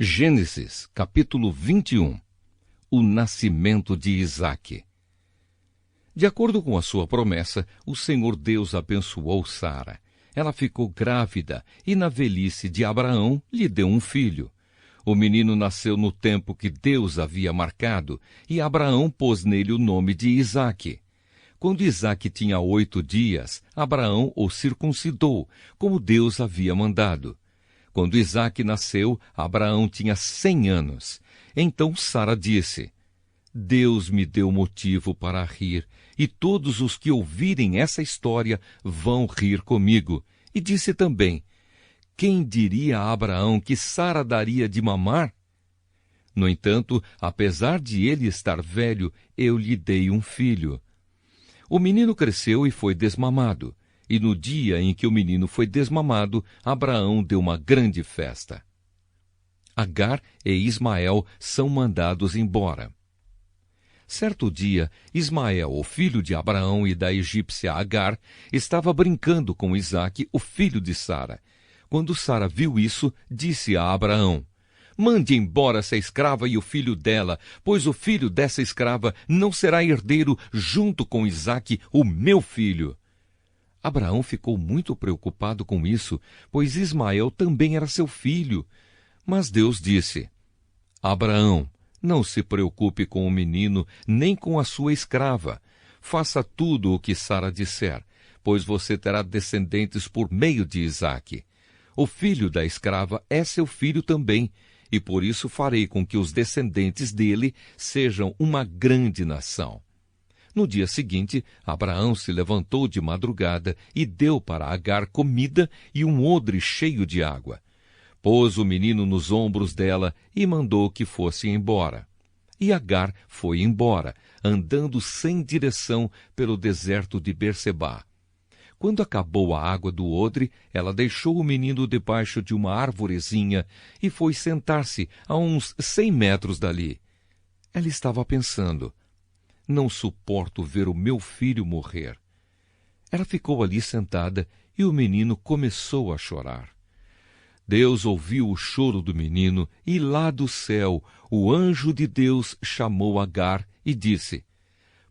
Gênesis, capítulo 21. O nascimento de Isaque. De acordo com a sua promessa, o Senhor Deus abençoou Sara. Ela ficou grávida e, na velhice de Abraão, lhe deu um filho. O menino nasceu no tempo que Deus havia marcado, e Abraão pôs nele o nome de Isaque. Quando Isaque tinha 8 dias, Abraão o circuncidou, como Deus havia mandado. Quando Isaque nasceu, Abraão tinha 100 anos. Então Sara disse: Deus me deu motivo para rir, e todos os que ouvirem essa história vão rir comigo. E disse também: quem diria a Abraão que Sara daria de mamar? No entanto, apesar de ele estar velho, eu lhe dei um filho. O menino cresceu e foi desmamado. E no dia em que o menino foi desmamado, Abraão deu uma grande festa. Agar e Ismael são mandados embora. Certo dia, Ismael, o filho de Abraão e da egípcia Agar, estava brincando com Isaque, o filho de Sara. Quando Sara viu isso, disse a Abraão: mande embora essa escrava e o filho dela, pois o filho dessa escrava não será herdeiro junto com Isaque, o meu filho. Abraão ficou muito preocupado com isso, pois Ismael também era seu filho. Mas Deus disse: Abraão, não se preocupe com o menino, nem com a sua escrava. Faça tudo o que Sara disser, pois você terá descendentes por meio de Isaque. O filho da escrava é seu filho também, e por isso farei com que os descendentes dele sejam uma grande nação. No dia seguinte, Abraão se levantou de madrugada e deu para Agar comida e um odre cheio de água. Pôs o menino nos ombros dela e mandou que fosse embora. E Agar foi embora, andando sem direção pelo deserto de Bersebá. Quando acabou a água do odre, ela deixou o menino debaixo de uma arvorezinha e foi sentar-se a uns 100 metros dali. Ela estava pensando: não suporto ver o meu filho morrer. Ela ficou ali sentada e o menino começou a chorar. Deus ouviu o choro do menino e lá do céu o anjo de Deus chamou Agar e disse: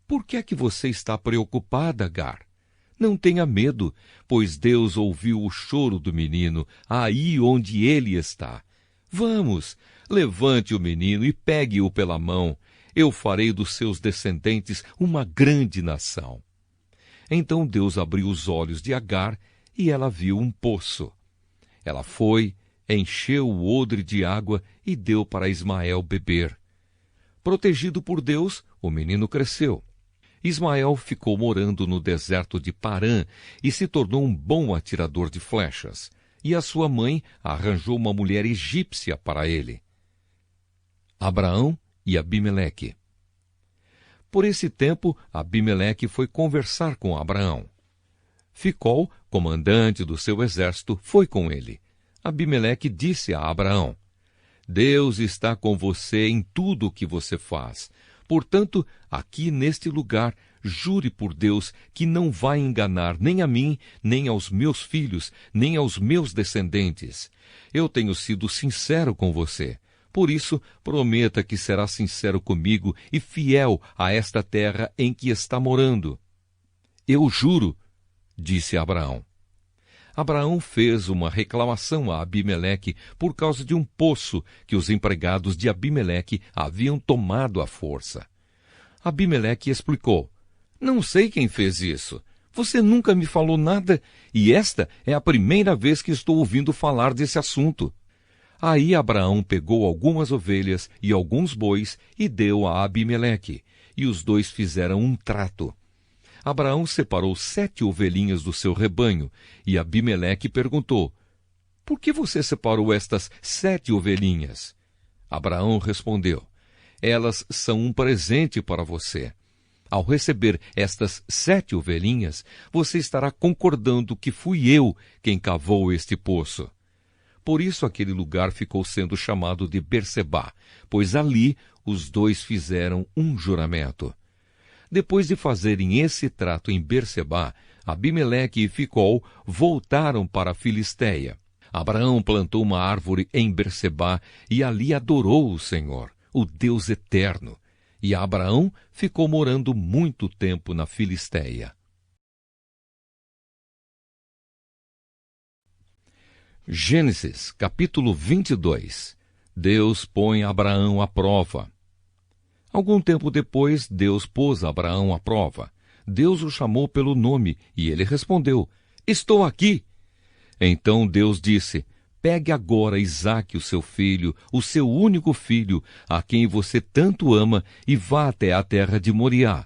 por que é que você está preocupada, Agar? Não tenha medo, pois Deus ouviu o choro do menino aí onde ele está. Vamos, levante o menino e pegue-o pela mão. Eu farei dos seus descendentes uma grande nação. Então Deus abriu os olhos de Agar e ela viu um poço. Ela foi, encheu o odre de água e deu para Ismael beber. Protegido por Deus, o menino cresceu. Ismael ficou morando no deserto de Parã e se tornou um bom atirador de flechas. E a sua mãe arranjou uma mulher egípcia para ele. Abraão e Abimeleque. Por esse tempo, Abimeleque foi conversar com Abraão. Ficol, comandante do seu exército, foi com ele. Abimeleque disse a Abraão: Deus está com você em tudo o que você faz. Portanto, aqui neste lugar, jure por Deus que não vai enganar nem a mim, nem aos meus filhos, nem aos meus descendentes. Eu tenho sido sincero com você. Por isso, prometa que será sincero comigo e fiel a esta terra em que está morando. Eu juro, disse Abraão. Abraão fez uma reclamação a Abimeleque por causa de um poço que os empregados de Abimeleque haviam tomado à força. Abimeleque explicou: não sei quem fez isso. Você nunca me falou nada e esta é a primeira vez que estou ouvindo falar desse assunto. Aí Abraão pegou algumas ovelhas e alguns bois e deu a Abimeleque, e os dois fizeram um trato. Abraão separou 7 ovelhinhas do seu rebanho, e Abimeleque perguntou: por que você separou estas 7 ovelhinhas? Abraão respondeu: elas são um presente para você. Ao receber estas 7 ovelhinhas, você estará concordando que fui eu quem cavou este poço. Por isso aquele lugar ficou sendo chamado de Bersebá, pois ali os dois fizeram um juramento. Depois de fazerem esse trato em Bersebá, Abimeleque e Ficol voltaram para a Filistéia. Abraão plantou uma árvore em Bersebá e ali adorou o Senhor, o Deus eterno. E Abraão ficou morando muito tempo na Filistéia. Gênesis, capítulo 22. Deus põe Abraão à prova. Algum tempo depois, Deus pôs Abraão à prova. Deus o chamou pelo nome e ele respondeu: "Estou aqui." Então Deus disse: "Pegue agora Isaque, o seu filho, o seu único filho, a quem você tanto ama, e vá até a terra de Moriá.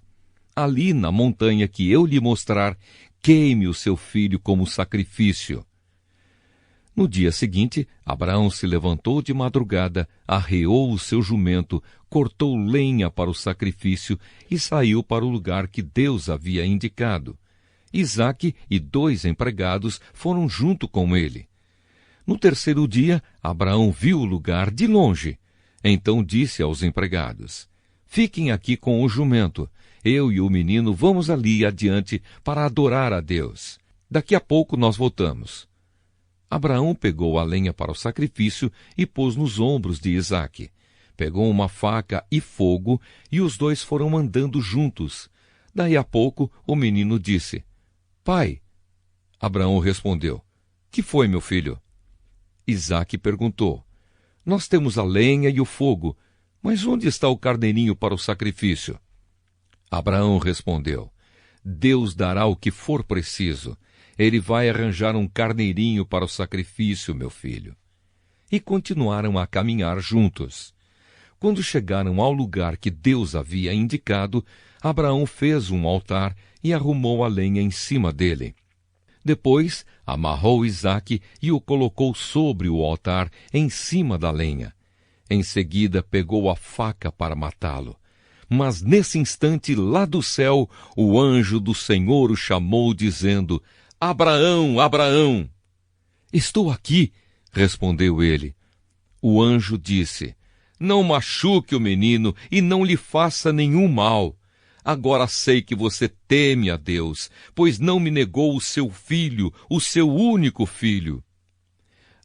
Ali, na montanha que eu lhe mostrar, queime o seu filho como sacrifício." No dia seguinte, Abraão se levantou de madrugada, arreou o seu jumento, cortou lenha para o sacrifício e saiu para o lugar que Deus havia indicado. Isaque e 2 empregados foram junto com ele. No terceiro dia, Abraão viu o lugar de longe. Então disse aos empregados: "Fiquem aqui com o jumento. Eu e o menino vamos ali adiante para adorar a Deus. Daqui a pouco nós voltamos." Abraão pegou a lenha para o sacrifício e pôs nos ombros de Isaque. Pegou uma faca e fogo e os 2 foram andando juntos. Daí a pouco o menino disse: "Pai." Abraão respondeu: "Que foi, meu filho?" Isaque perguntou: "Nós temos a lenha e o fogo, mas onde está o carneirinho para o sacrifício?" Abraão respondeu: "Deus dará o que for preciso. Ele vai arranjar um carneirinho para o sacrifício, meu filho." E continuaram a caminhar juntos. Quando chegaram ao lugar que Deus havia indicado, Abraão fez um altar e arrumou a lenha em cima dele. Depois, amarrou Isaque e o colocou sobre o altar, em cima da lenha. Em seguida, pegou a faca para matá-lo. Mas nesse instante, lá do céu, o anjo do Senhor o chamou, dizendo: "Abraão, Abraão!" "Estou aqui", respondeu ele. O anjo disse: "Não machuque o menino e não lhe faça nenhum mal. Agora sei que você teme a Deus, pois não me negou o seu filho, o seu único filho."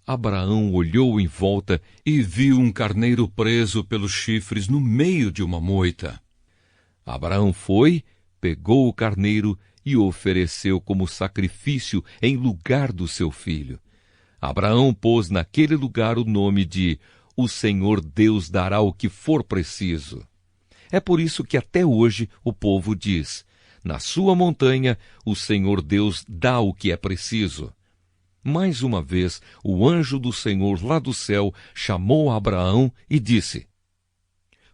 Abraão olhou em volta e viu um carneiro preso pelos chifres no meio de uma moita. Abraão foi, pegou o carneiro e o ofereceu como sacrifício em lugar do seu filho. Abraão pôs naquele lugar o nome de "O Senhor Deus dará o que for preciso." É por isso que até hoje o povo diz: "Na sua montanha, o Senhor Deus dá o que é preciso." Mais uma vez, o anjo do Senhor lá do céu chamou Abraão e disse: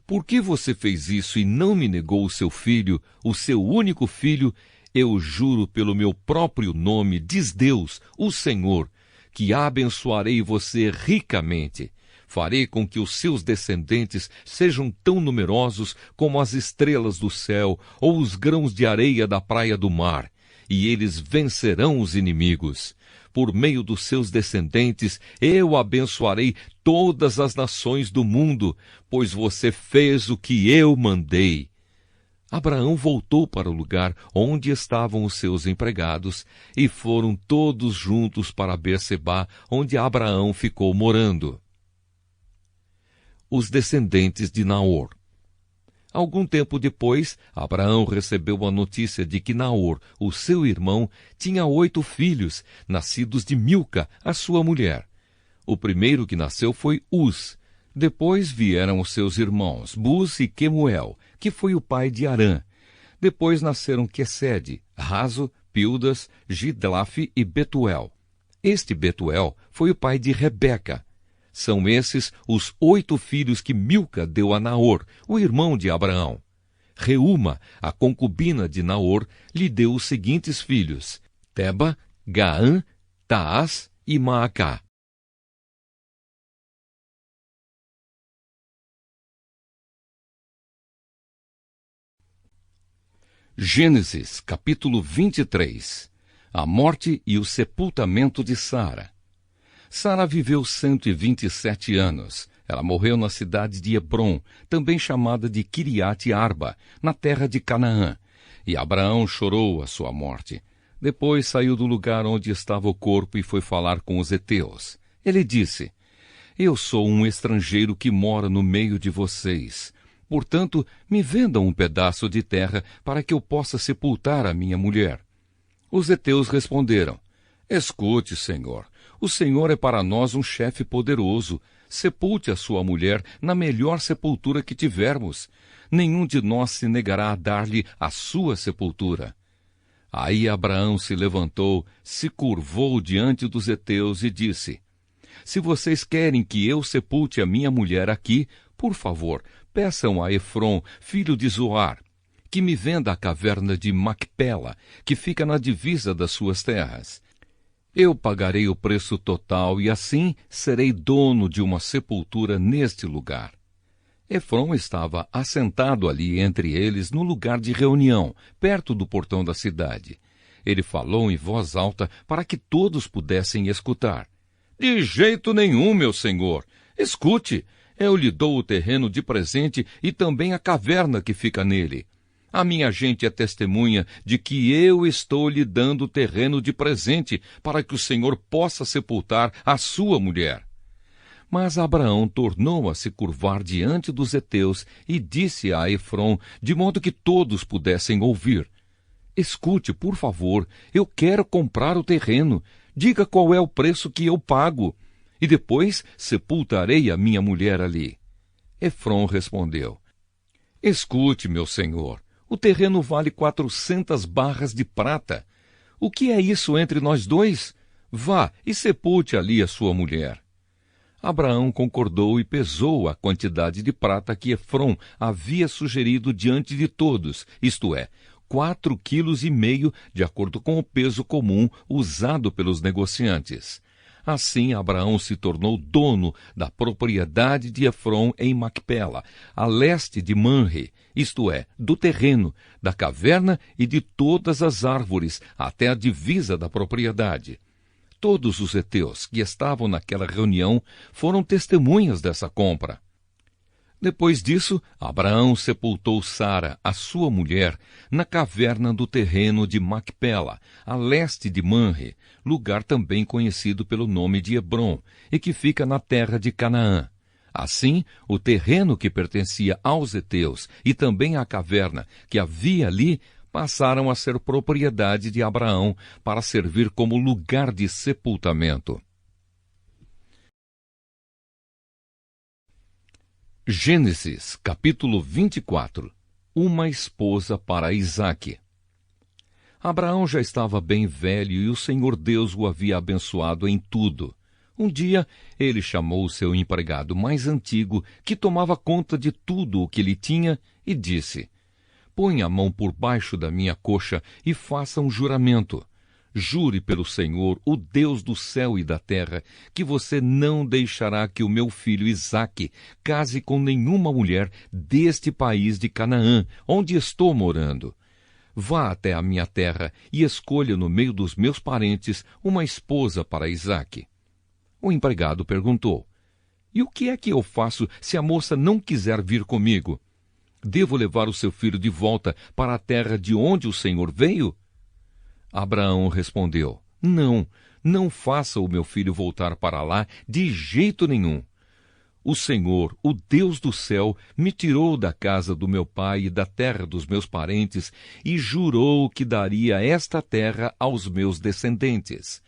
"Por que você fez isso e não me negou o seu filho, o seu único filho? Eu juro pelo meu próprio nome, diz Deus, o Senhor, que abençoarei você ricamente. Farei com que os seus descendentes sejam tão numerosos como as estrelas do céu ou os grãos de areia da praia do mar, e eles vencerão os inimigos. Por meio dos seus descendentes, eu abençoarei todas as nações do mundo, pois você fez o que eu mandei." Abraão voltou para o lugar onde estavam os seus empregados e foram todos juntos para Bersebá, onde Abraão ficou morando. Os descendentes de Naor. Algum tempo depois, Abraão recebeu a notícia de que Naor, o seu irmão, tinha 8 filhos, nascidos de Milca, a sua mulher. O primeiro que nasceu foi Uz. Depois vieram os seus irmãos, Buz e Quemuel, que foi o pai de Arã. Depois nasceram Quesede, Razo, Pildas, Gidlaf e Betuel. Este Betuel foi o pai de Rebeca. São esses os 8 filhos que Milca deu a Naor, o irmão de Abraão. Reúma, a concubina de Naor, lhe deu os seguintes filhos: Teba, Gaã, Taás e Maacá. Gênesis, capítulo 23. A morte e o sepultamento de Sara. Sara viveu 127 anos. Ela morreu na cidade de Hebrom, também chamada de Quiriate Arba, na terra de Canaã. E Abraão chorou a sua morte. Depois saiu do lugar onde estava o corpo e foi falar com os heteus. Ele disse: Eu sou um estrangeiro que mora no meio de vocês. Portanto, me vendam um pedaço de terra para que eu possa sepultar a minha mulher. Os heteus responderam: Escute, Senhor, o Senhor é para nós um chefe poderoso. Sepulte a sua mulher na melhor sepultura que tivermos. Nenhum de nós se negará a dar-lhe a sua sepultura. Aí Abraão se levantou, se curvou diante dos heteus e disse: Se vocês querem que eu sepulte a minha mulher aqui, por favor, peçam a Efron, filho de Zoar, que me venda a caverna de Macpela, que fica na divisa das suas terras. Eu pagarei o preço total e assim serei dono de uma sepultura neste lugar. Efron estava assentado ali entre eles no lugar de reunião, perto do portão da cidade. Ele falou em voz alta para que todos pudessem escutar. De jeito nenhum, meu senhor. Escute, eu lhe dou o terreno de presente e também a caverna que fica nele. A minha gente é testemunha de que eu estou lhe dando o terreno de presente para que o senhor possa sepultar a sua mulher. Mas Abraão tornou a se curvar diante dos heteus e disse a Efron, de modo que todos pudessem ouvir: Escute, por favor, eu quero comprar o terreno. Diga qual é o preço que eu pago, e depois sepultarei a minha mulher ali. Efron respondeu: Escute, meu senhor, o terreno vale 400 barras de prata. O que é isso entre nós dois? Vá e sepulte ali a sua mulher. Abraão concordou e pesou a quantidade de prata que Efron havia sugerido diante de todos, isto é, 4,5 quilos, de acordo com o peso comum usado pelos negociantes. Assim, Abraão se tornou dono da propriedade de Efron em Macpela, a leste de Manre, isto é, do terreno, da caverna e de todas as árvores, até a divisa da propriedade. Todos os heteus que estavam naquela reunião foram testemunhas dessa compra. Depois disso, Abraão sepultou Sara, a sua mulher, na caverna do terreno de Macpela, a leste de Manre, lugar também conhecido pelo nome de Hebrom, e que fica na terra de Canaã. Assim, o terreno que pertencia aos heteus e também a caverna que havia ali passaram a ser propriedade de Abraão para servir como lugar de sepultamento. Gênesis, capítulo 24. Uma esposa para Isaque. Abraão já estava bem velho e o Senhor Deus o havia abençoado em tudo. Um dia, ele chamou o seu empregado mais antigo, que tomava conta de tudo o que ele tinha, e disse: Põe a mão por baixo da minha coxa e faça um juramento. Jure pelo Senhor, o Deus do céu e da terra, que você não deixará que o meu filho Isaque case com nenhuma mulher deste país de Canaã, onde estou morando. Vá até a minha terra e escolha no meio dos meus parentes uma esposa para Isaque. O empregado perguntou: E o que é que eu faço se a moça não quiser vir comigo? Devo levar o seu filho de volta para a terra de onde o Senhor veio? Abraão respondeu: Não, não faça o meu filho voltar para lá de jeito nenhum. O Senhor, o Deus do céu, me tirou da casa do meu pai e da terra dos meus parentes e jurou que daria esta terra aos meus descendentes.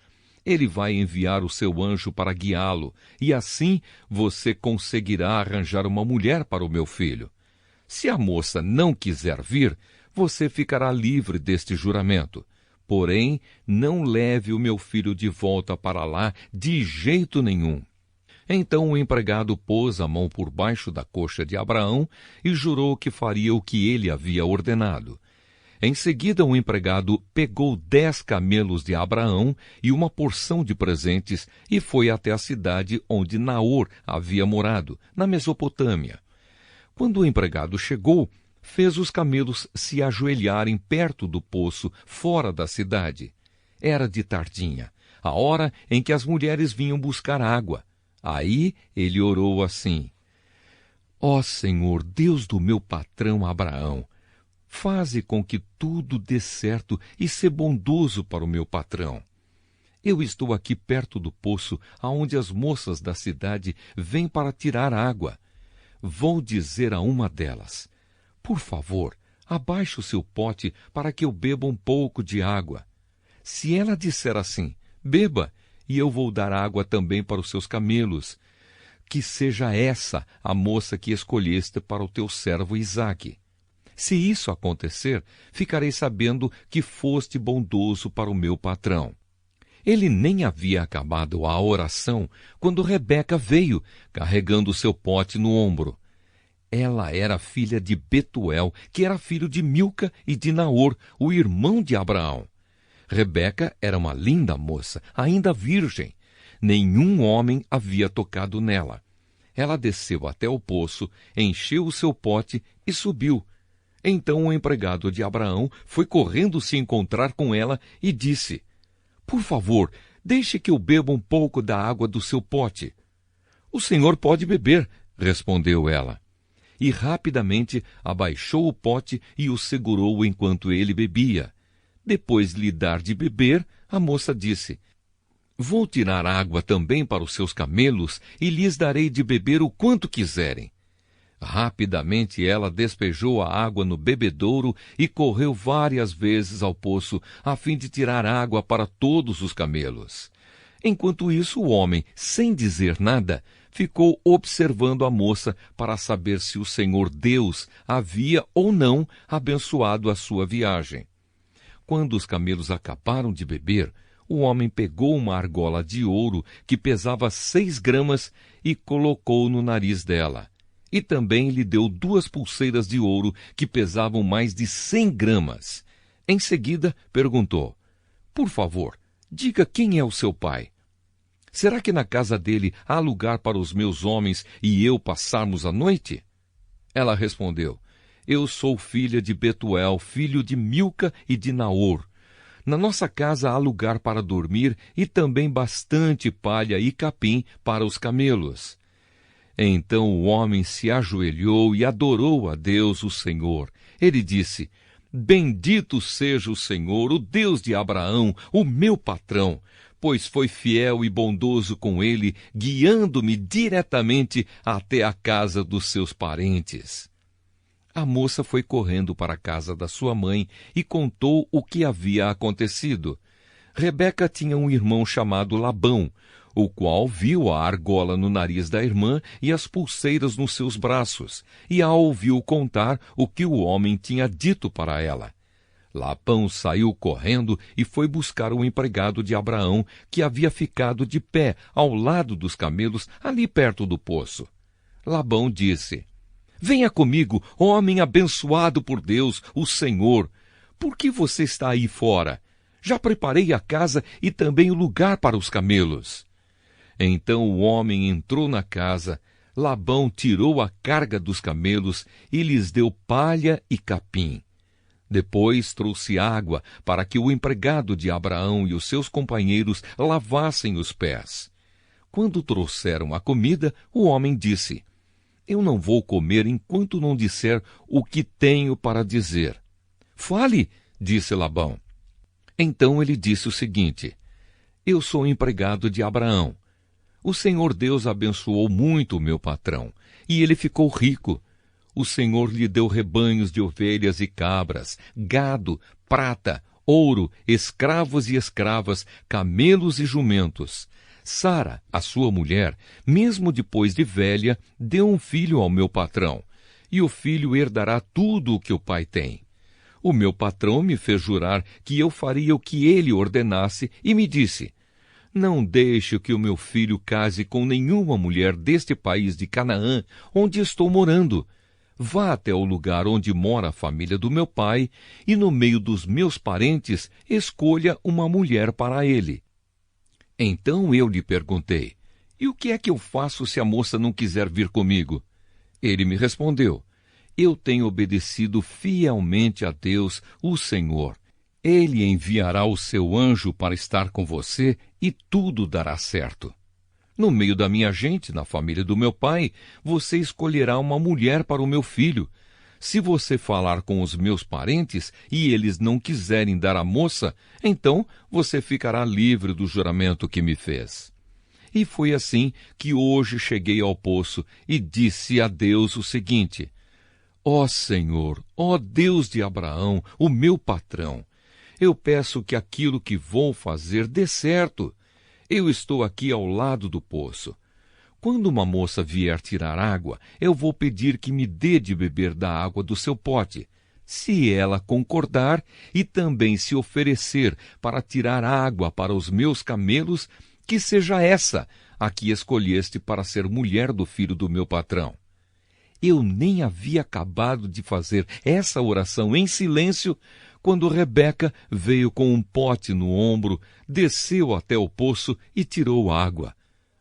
Ele vai enviar o seu anjo para guiá-lo, e assim você conseguirá arranjar uma mulher para o meu filho. Se a moça não quiser vir, você ficará livre deste juramento. Porém, não leve o meu filho de volta para lá de jeito nenhum. Então o empregado pôs a mão por baixo da coxa de Abraão e jurou que faria o que ele havia ordenado. Em seguida, o empregado pegou 10 camelos de Abraão e uma porção de presentes e foi até a cidade onde Naor havia morado, na Mesopotâmia. Quando o empregado chegou, fez os camelos se ajoelharem perto do poço, fora da cidade. Era de tardinha, a hora em que as mulheres vinham buscar água. Aí ele orou assim: Ó Senhor, Deus do meu patrão Abraão, Faze com que tudo dê certo e sê bondoso para o meu patrão. Eu estou aqui perto do poço, aonde as moças da cidade vêm para tirar água. Vou dizer a uma delas: por favor, abaixe o seu pote para que eu beba um pouco de água. Se ela disser assim: beba, e eu vou dar água também para os seus camelos, que seja essa a moça que escolheste para o teu servo Isaque. Se isso acontecer, ficarei sabendo que foste bondoso para o meu patrão. Ele nem havia acabado a oração quando Rebeca veio, carregando o seu pote no ombro. Ela era filha de Betuel, que era filho de Milca e de Naor, o irmão de Abraão. Rebeca era uma linda moça, ainda virgem. Nenhum homem havia tocado nela. Ela desceu até o poço, encheu o seu pote e subiu. Então o empregado de Abraão foi correndo se encontrar com ela e disse: por favor, deixe que eu beba um pouco da água do seu pote. O senhor pode beber, respondeu ela. E rapidamente abaixou o pote e o segurou enquanto ele bebia. Depois de lhe dar de beber, a moça disse: vou tirar água também para os seus camelos e lhes darei de beber o quanto quiserem. Rapidamente ela despejou a água no bebedouro e correu várias vezes ao poço, a fim de tirar água para todos os camelos. Enquanto isso, o homem, sem dizer nada, ficou observando a moça para saber se o Senhor Deus havia ou não abençoado a sua viagem. Quando os camelos acabaram de beber, o homem pegou uma argola de ouro que pesava 6 gramas e colocou no nariz dela. E também lhe deu 2 pulseiras de ouro que pesavam mais de 100 gramas. Em seguida, perguntou: por favor, diga quem é o seu pai. Será que na casa dele há lugar para os meus homens e eu passarmos a noite? Ela respondeu: eu sou filha de Betuel, filho de Milca e de Naor. Na nossa casa há lugar para dormir e também bastante palha e capim para os camelos. Então o homem se ajoelhou e adorou a Deus, o Senhor. Ele disse: bendito seja o Senhor, o Deus de Abraão, o meu patrão, pois foi fiel e bondoso com ele, guiando-me diretamente até a casa dos seus parentes. A moça foi correndo para a casa da sua mãe e contou o que havia acontecido. Rebeca tinha um irmão chamado Labão, o qual viu a argola no nariz da irmã e as pulseiras nos seus braços, e a ouviu contar o que o homem tinha dito para ela. Labão saiu correndo e foi buscar o empregado de Abraão, que havia ficado de pé ao lado dos camelos, ali perto do poço. Labão disse: venha comigo, homem abençoado por Deus, o Senhor. Por que você está aí fora? Já preparei a casa e também o lugar para os camelos. Então o homem entrou na casa, Labão tirou a carga dos camelos e lhes deu palha e capim. Depois trouxe água para que o empregado de Abraão e os seus companheiros lavassem os pés. Quando trouxeram a comida, o homem disse: eu não vou comer enquanto não disser o que tenho para dizer. Fale, disse Labão. Então ele disse o seguinte: eu sou empregado de Abraão. O Senhor Deus abençoou muito o meu patrão, e ele ficou rico. O Senhor lhe deu rebanhos de ovelhas e cabras, gado, prata, ouro, escravos e escravas, camelos e jumentos. Sara, a sua mulher, mesmo depois de velha, deu um filho ao meu patrão, e o filho herdará tudo o que o pai tem. O meu patrão me fez jurar que eu faria o que ele ordenasse e me disse: não deixe que o meu filho case com nenhuma mulher deste país de Canaã, onde estou morando. Vá até o lugar onde mora a família do meu pai, e no meio dos meus parentes escolha uma mulher para ele. Então eu lhe perguntei: e o que é que eu faço se a moça não quiser vir comigo? Ele me respondeu: eu tenho obedecido fielmente a Deus, o Senhor. Ele enviará o seu anjo para estar com você e tudo dará certo. No meio da minha gente, na família do meu pai, você escolherá uma mulher para o meu filho. Se você falar com os meus parentes e eles não quiserem dar a moça, então você ficará livre do juramento que me fez. E foi assim que hoje cheguei ao poço e disse a Deus o seguinte: Ó Senhor, ó Deus de Abraão, o meu patrão, eu peço que aquilo que vou fazer dê certo. Eu estou aqui ao lado do poço. Quando uma moça vier tirar água, eu vou pedir que me dê de beber da água do seu pote. Se ela concordar e também se oferecer para tirar água para os meus camelos, que seja essa a que escolheste para ser mulher do filho do meu patrão. Eu nem havia acabado de fazer essa oração em silêncio, quando Rebeca veio com um pote no ombro, desceu até o poço e tirou água.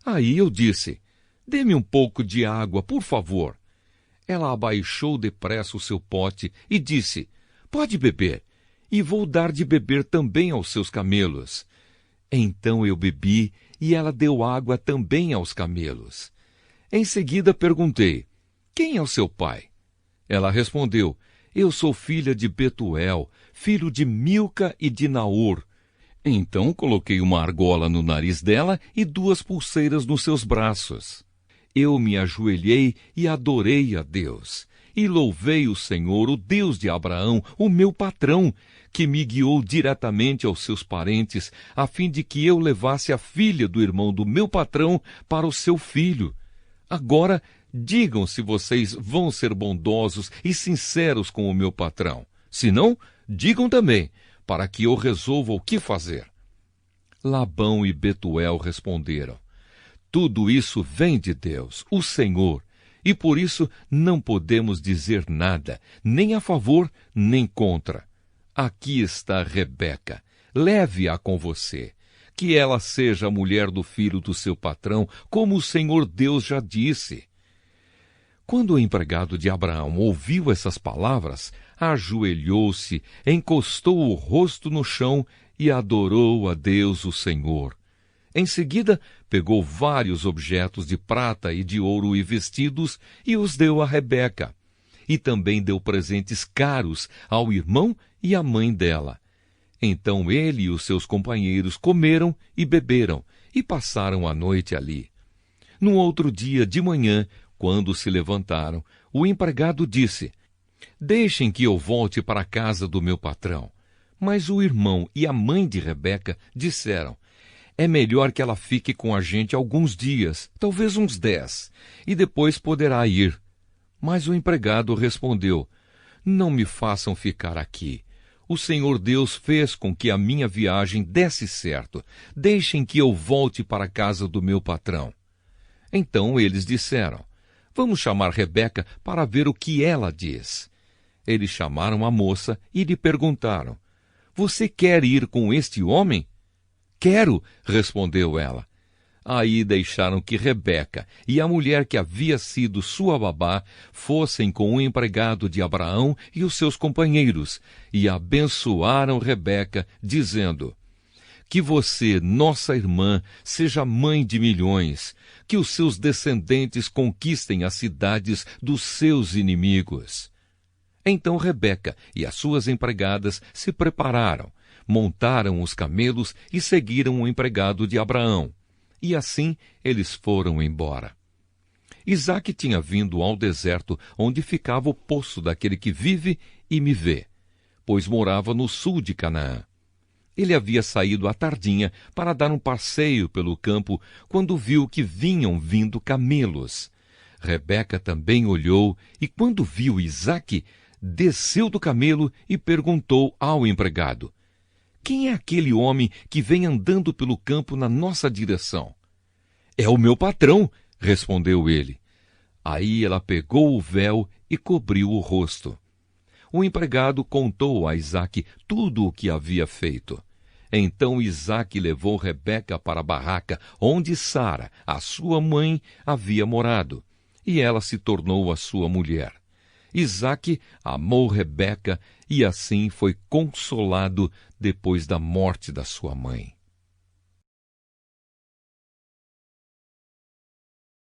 Aí eu disse: dê-me um pouco de água, por favor. Ela abaixou depressa o seu pote e disse: pode beber, e vou dar de beber também aos seus camelos. Então eu bebi, e ela deu água também aos camelos. Em seguida perguntei: quem é o seu pai? Ela respondeu: eu sou filha de Betuel, filho de Milca e de Naor. Então coloquei uma argola no nariz dela e 2 pulseiras nos seus braços. Eu me ajoelhei e adorei a Deus, e louvei o Senhor, o Deus de Abraão, o meu patrão, que me guiou diretamente aos seus parentes, a fim de que eu levasse a filha do irmão do meu patrão para o seu filho. Agora, digam se vocês vão ser bondosos e sinceros com o meu patrão. Se não, digam também, para que eu resolva o que fazer. Labão e Betuel responderam: tudo isso vem de Deus, o Senhor, e por isso não podemos dizer nada, nem a favor, nem contra. Aqui está Rebeca, leve-a com você, que ela seja a mulher do filho do seu patrão, como o Senhor Deus já disse. Quando o empregado de Abraão ouviu essas palavras, ajoelhou-se, encostou o rosto no chão e adorou a Deus o Senhor. Em seguida, pegou vários objetos de prata e de ouro e vestidos e os deu a Rebeca. E também deu presentes caros ao irmão e à mãe dela. Então ele e os seus companheiros comeram e beberam e passaram a noite ali. No outro dia de manhã, quando se levantaram, o empregado disse: deixem que eu volte para a casa do meu patrão. Mas o irmão e a mãe de Rebeca disseram: é melhor que ela fique com a gente alguns dias, talvez uns 10, e depois poderá ir. Mas o empregado respondeu: não me façam ficar aqui. O Senhor Deus fez com que a minha viagem desse certo. Deixem que eu volte para a casa do meu patrão. Então eles disseram: vamos chamar Rebeca para ver o que ela diz. Eles chamaram a moça e lhe perguntaram: você quer ir com este homem? Quero, respondeu ela. Aí deixaram que Rebeca e a mulher que havia sido sua babá fossem com o empregado de Abraão e os seus companheiros, e abençoaram Rebeca, dizendo: que você, nossa irmã, seja mãe de milhões, que os seus descendentes conquistem as cidades dos seus inimigos. Então Rebeca e as suas empregadas se prepararam, montaram os camelos e seguiram o empregado de Abraão. E assim eles foram embora. Isaque tinha vindo ao deserto, onde ficava o poço daquele que vive e me vê, pois morava no sul de Canaã. Ele havia saído à tardinha para dar um passeio pelo campo, quando viu que vinham vindo camelos. Rebeca também olhou, e quando viu Isaque, desceu do camelo e perguntou ao empregado: quem é aquele homem que vem andando pelo campo na nossa direção? É o meu patrão, respondeu ele. Aí ela pegou o véu e cobriu o rosto. O empregado contou a Isaque tudo o que havia feito. Então Isaque levou Rebeca para a barraca onde Sara, a sua mãe, havia morado, e ela se tornou a sua mulher. Isaque amou Rebeca e assim foi consolado depois da morte da sua mãe.